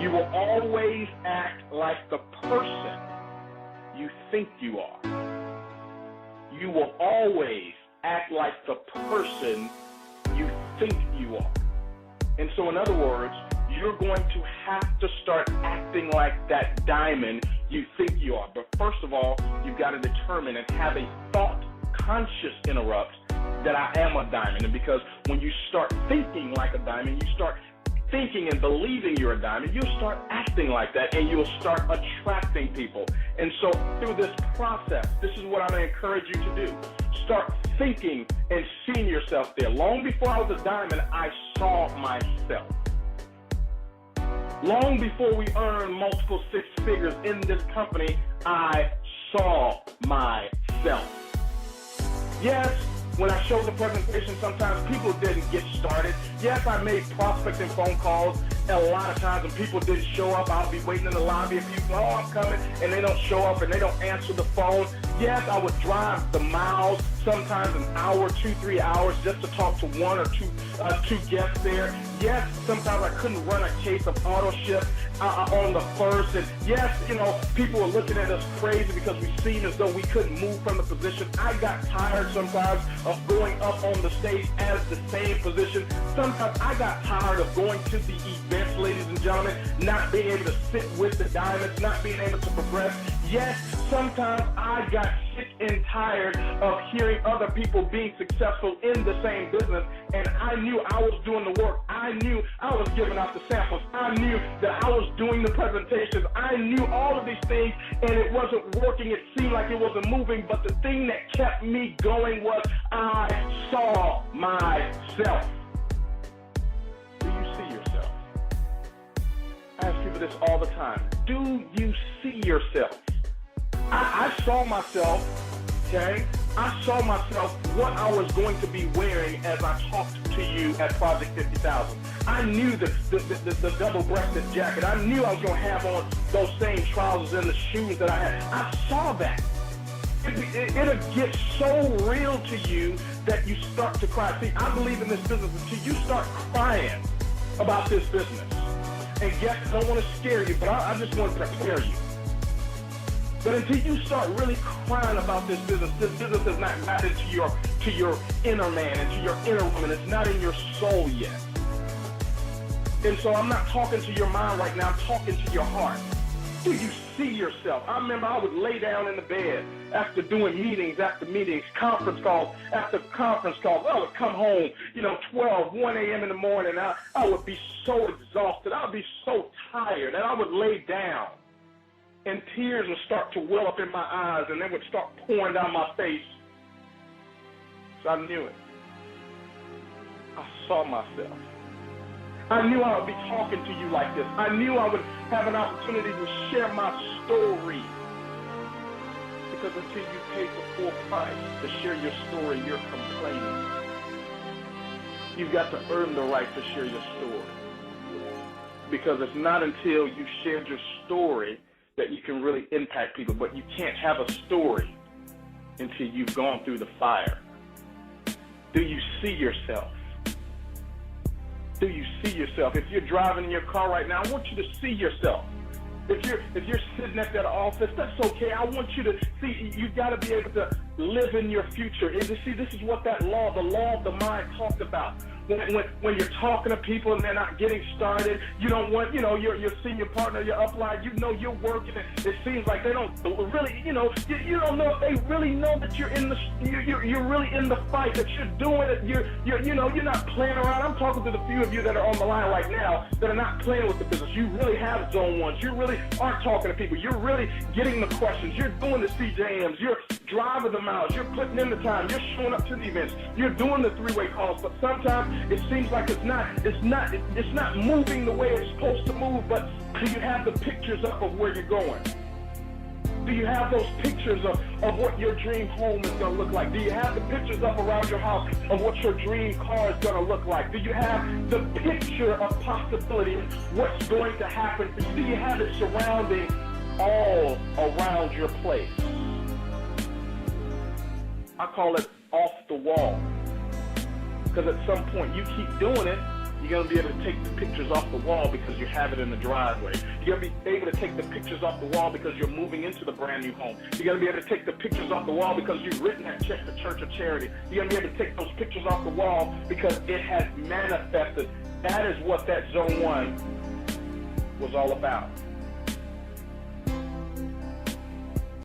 You will always act like the person you think you are. You will always act like the person you think you are. And so in other words, you're going to have to start acting like that diamond you think you are. But first of all, you've got to determine and have a thought conscious interrupt that I am a diamond. And because when you start thinking like a diamond, you start thinking and believing you're a diamond, you'll start acting like that and you'll start attracting people. And so through this process, this is what I'm going to encourage you to do. Start thinking and seeing yourself there. Long before I was a diamond, I saw myself. Long before we earned multiple six figures in this company, I saw myself. Yes, when I showed the presentation, sometimes people didn't get started. Yes, I made prospecting phone calls, and a lot of times when people didn't show up, I'll be waiting in the lobby and people, oh, I'm coming, and they don't show up and they don't answer the phone. Yes, I would drive the miles, sometimes an hour, 2-3 hours, just to talk to one or two guests there. Yes, sometimes I couldn't run a case of auto ship on the first. And yes, people were looking at us crazy because we seemed as though we couldn't move from the position. I got tired sometimes of going up on the stage as the same position. Sometimes I got tired of going to the events, ladies and gentlemen, not being able to sit with the diamonds, not being able to progress. Yes, sometimes I got sick and tired of hearing other people being successful in the same business, and I knew I was doing the work. I knew I was giving out the samples. I knew that I was doing the presentations. I knew all of these things, and it wasn't working. It seemed like it wasn't moving, but the thing that kept me going was I saw myself. Do you see yourself? I ask people this all the time. Do you see yourself? I saw myself, okay? I saw myself what I was going to be wearing as I talked to you at Project 50,000. I knew the double-breasted jacket. I knew I was going to have on those same trousers and the shoes that I had. I saw that. It'll get so real to you that you start to cry. See, I believe in this business until you start crying about this business. And yes, I don't want to scare you, but I just want to prepare you. But until you start really crying about this business has not gotten to your inner man and to your inner woman. It's not in your soul yet. And so I'm not talking to your mind right now. I'm talking to your heart. Do you see yourself? I remember I would lay down in the bed after doing meetings after meetings, conference calls after conference calls. I would come home, 12, 1 a.m. in the morning. I would be so exhausted. I would be so tired, and I would lay down. And tears would start to well up in my eyes, and they would start pouring down my face. So I knew it. I saw myself. I knew I would be talking to you like this. I knew I would have an opportunity to share my story. Because until you pay the full price to share your story, you're complaining. You've got to earn the right to share your story. Because it's not until you shared your story that you can really impact people, but you can't have a story until you've gone through the fire. Do you see yourself? Do you see yourself? If you're driving in your car right now, I want you to see yourself. If you're sitting at that office, that's okay. I want you to see, you've got to be able to live in your future. And to see, this is what the law of the mind talked about. When you're talking to people and they're not getting started, you don't want, your senior partner, your upline, you're working. It seems like they don't really, you don't know if they really know that you're you're really in the fight, that you're doing it. You're not playing around. I'm talking to the few of you that are on the line right now that are not playing with the business. You really have zone ones. You really aren't talking to people. You're really getting the questions. You're doing the CJMs. You're driving the miles. You're putting in the time. You're showing up to the events. You're doing the three-way calls. But sometimes it seems like it's not moving the way it's supposed to move. But do you have the pictures up of where you're going? Do you have those pictures of what your dream home is going to look like? Do you have the pictures up around your house of what your dream car is going to look like? Do you have the picture of possibility, what's going to happen for you? Do you have it surrounding all around your place? I call it off the wall. Because at some point you keep doing it You're going to be able to take the pictures off the wall because you have it in the driveway. You're going to be able to take the pictures off the wall because you're moving into the brand new home. You're going to be able to take the pictures off the wall because you've written that check to Church of Charity. You're going to be able to take those pictures off the wall because it has manifested. That is what that Zone 1 was all about.